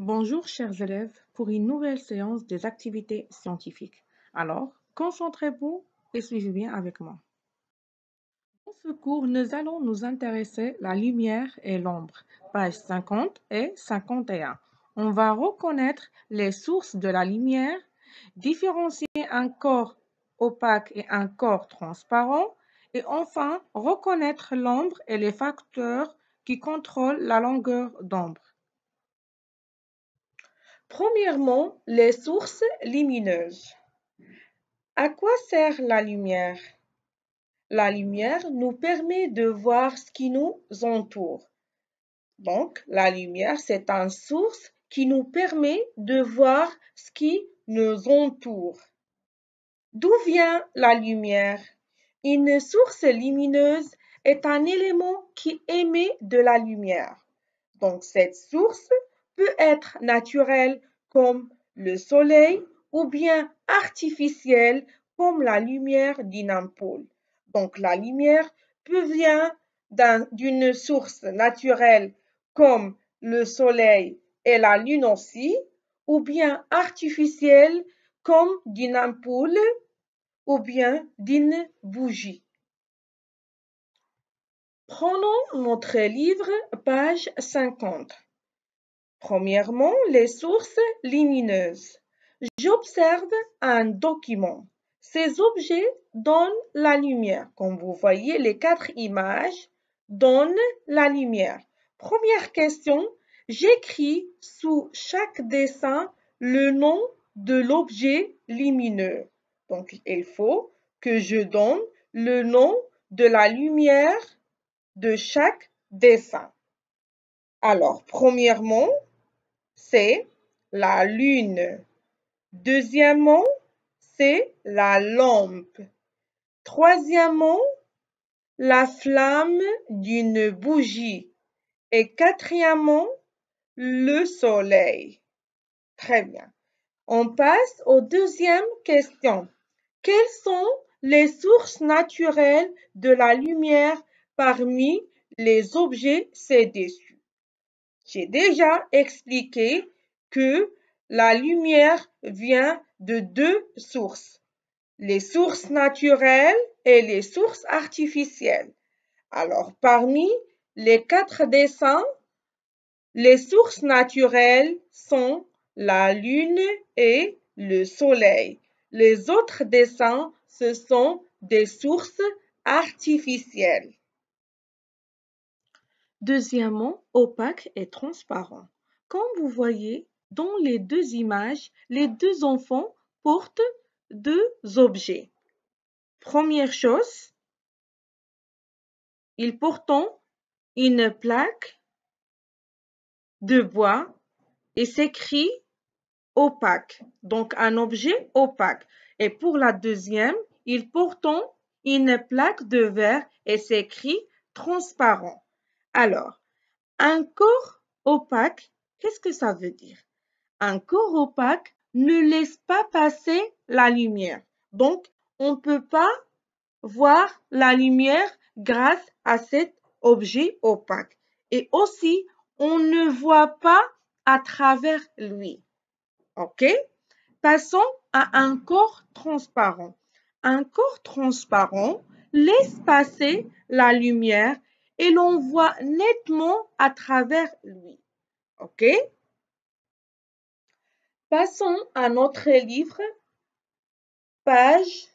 Bonjour chers élèves pour une nouvelle séance des activités scientifiques. Alors, concentrez-vous et suivez bien avec moi. Dans ce cours, nous allons nous intéresser à la lumière et l'ombre, pages 50 et 51. On va reconnaître les sources de la lumière, différencier un corps opaque et un corps transparent, et enfin reconnaître l'ombre et les facteurs qui contrôlent la longueur d'ombre. Premièrement, les sources lumineuses. À quoi sert la lumière? La lumière nous permet de voir ce qui nous entoure. Donc, la lumière, c'est une source qui nous permet de voir ce qui nous entoure. D'où vient la lumière? Une source lumineuse est un élément qui émet de la lumière. Donc, cette source peut être naturelle comme le soleil ou bien artificielle comme la lumière d'une ampoule. Donc, la lumière peut venir d'une source naturelle comme le soleil et la lune aussi, ou bien artificielle comme d'une ampoule ou bien d'une bougie. Prenons notre livre, page 50. Premièrement, les sources lumineuses. J'observe un document. Ces objets donnent la lumière. Comme vous voyez, les 4 images donnent la lumière. Première question, j'écris sous chaque dessin le nom de l'objet lumineux. Donc, il faut que je donne le nom de la lumière de chaque dessin. Alors, premièrement, c'est la lune. Deuxièmement, c'est la lampe. Troisièmement, la flamme d'une bougie. Et quatrièmement, le soleil. Très bien. On passe aux deuxième question. Quelles sont les sources naturelles de la lumière parmi les objets ci-dessus? J'ai déjà expliqué que la lumière vient de 2 sources, les sources naturelles et les sources artificielles. Alors, parmi les 4 dessins, les sources naturelles sont la lune et le soleil. Les autres dessins, ce sont des sources artificielles. Deuxièmement, opaque et transparent. Comme vous voyez, dans les 2 images, les 2 enfants portent 2 objets. Première chose, ils portent une plaque de bois et s'écrit opaque, donc un objet opaque. Et pour la deuxième, ils portent une plaque de verre et s'écrit transparent. Alors, un corps opaque, qu'est-ce que ça veut dire? Un corps opaque ne laisse pas passer la lumière. Donc, on ne peut pas voir la lumière grâce à cet objet opaque. Et aussi, on ne voit pas à travers lui. OK? Passons à un corps transparent. Un corps transparent laisse passer la lumière et l'on voit nettement à travers lui. OK? Passons à notre livre, page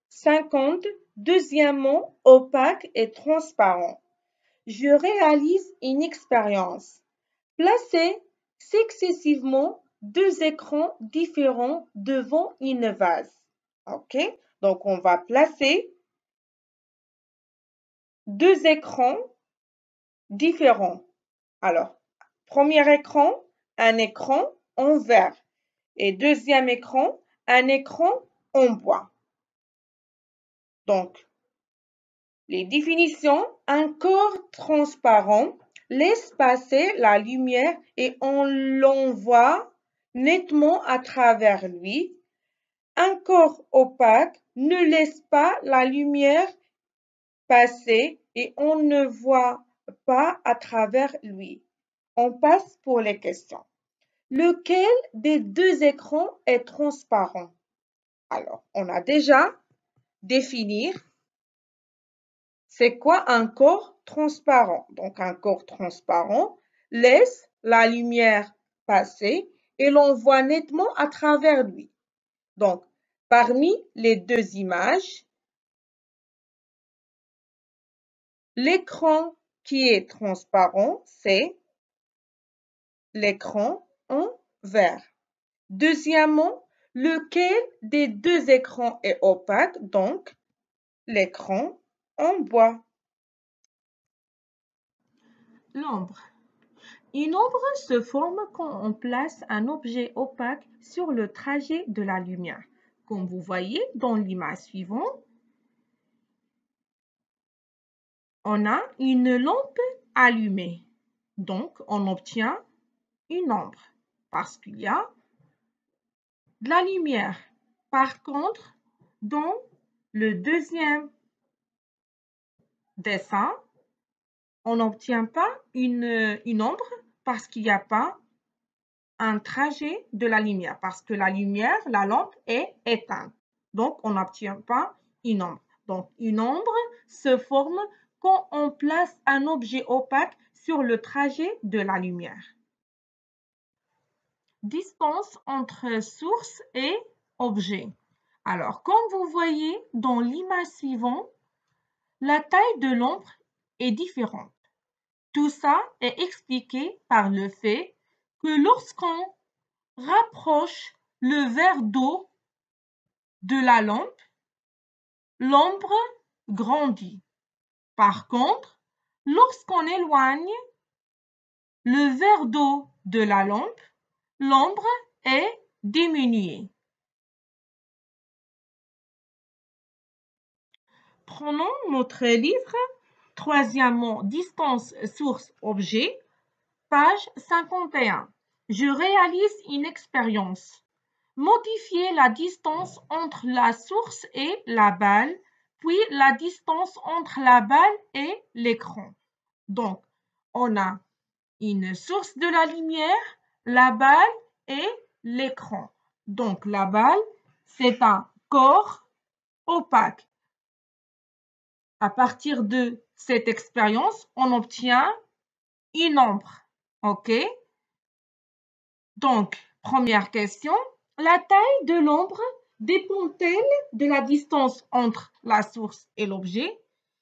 50, deuxièmement, opaque et transparent. Je réalise une expérience. Placez successivement 2 écrans différents devant une vase. OK? Donc, on va placer 2 écrans différents. Alors, premier écran, un écran en verre. Et deuxième écran, un écran en bois. Donc, les définitions, un corps transparent laisse passer la lumière et on l'envoie nettement à travers lui. Un corps opaque ne laisse pas la lumière passer et on ne voit pas à travers lui. On passe pour les questions. Lequel des deux écrans est transparent? Alors, on a déjà défini c'est quoi un corps transparent. Donc, un corps transparent laisse la lumière passer et l'on voit nettement à travers lui. Donc, parmi les deux images, l'écran qui est transparent, c'est l'écran en vert. Deuxièmement, lequel des deux écrans est opaque? Donc, l'écran en bois. L'ombre. Une ombre se forme quand on place un objet opaque sur le trajet de la lumière. Comme vous voyez dans l'image suivante, on a une lampe allumée. Donc, on obtient une ombre parce qu'il y a de la lumière. Par contre, dans le deuxième dessin, on n'obtient pas une ombre parce qu'il n'y a pas un trajet de la lumière, parce que la lumière, la lampe est éteinte. Donc, on n'obtient pas une ombre. Donc, une ombre se forme quand on place un objet opaque sur le trajet de la lumière. Distance entre source et objet. Alors, comme vous voyez dans l'image suivante, la taille de l'ombre est différente. Tout ça est expliqué par le fait que lorsqu'on rapproche le verre d'eau de la lampe, l'ombre grandit. Par contre, lorsqu'on éloigne le verre d'eau de la lampe, l'ombre est diminuée. Prenons notre livre, troisièmement, distance source-objet, page 51. Je réalise une expérience. Modifiez la distance entre la source et la balle, puis la distance entre la balle et l'écran. Donc, on a une source de la lumière, la balle et l'écran. Donc, la balle, c'est un corps opaque. À partir de cette expérience, on obtient une ombre. OK? Donc, première question, la taille de l'ombre dépend-elle de la distance entre la source et l'objet?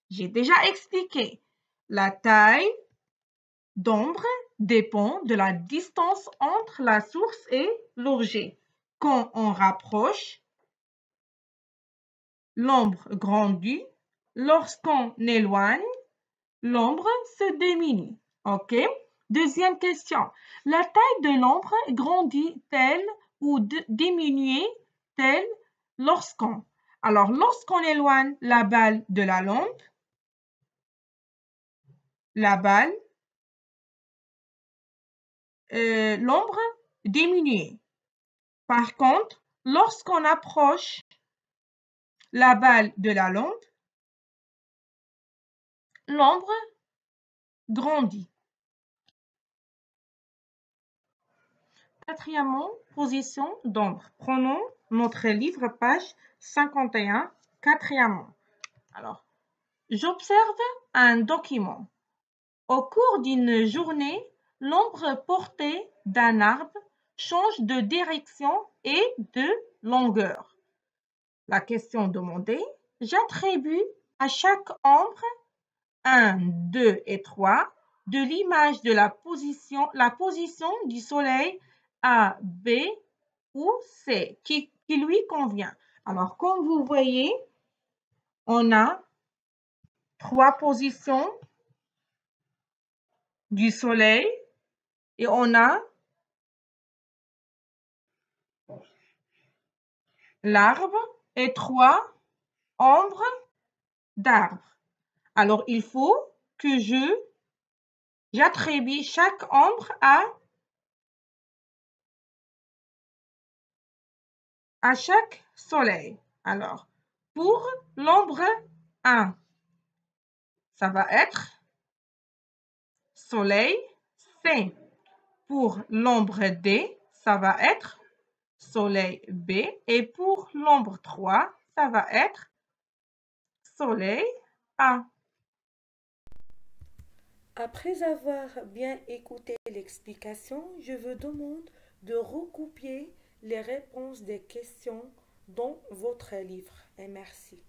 J'ai déjà expliqué. La taille d'ombre dépend de la distance entre la source et l'objet. Quand on rapproche, l'ombre grandit. Lorsqu'on éloigne, l'ombre se diminue. OK? Deuxième question. La taille de l'ombre grandit-elle ou diminue-t-elle lorsqu'on? Alors, lorsqu'on éloigne la balle de la lampe, la balle, l'ombre diminue. Par contre, lorsqu'on approche la balle de la lampe, l'ombre grandit. Quatrièmement, position d'ombre. Prenons notre livre, page 51, quatrièmement. Alors, j'observe un document. Au cours d'une journée, l'ombre portée d'un arbre change de direction et de longueur. La question demandée, j'attribue à chaque ombre 1, 2 et 3 de l'image de la position du soleil A, B ou C qui lui convient. Alors, comme vous voyez, on a 3 positions du soleil et on a l'arbre et 3 ombres d'arbres. Alors, il faut que j'attribue chaque ombre à chaque soleil. Alors, pour l'ombre 1, ça va être soleil C. Pour l'ombre D, ça va être soleil B. Et pour l'ombre 3, ça va être soleil A. Après avoir bien écouté l'explication, je vous demande de recopier les réponses des questions dans votre livre. Et merci.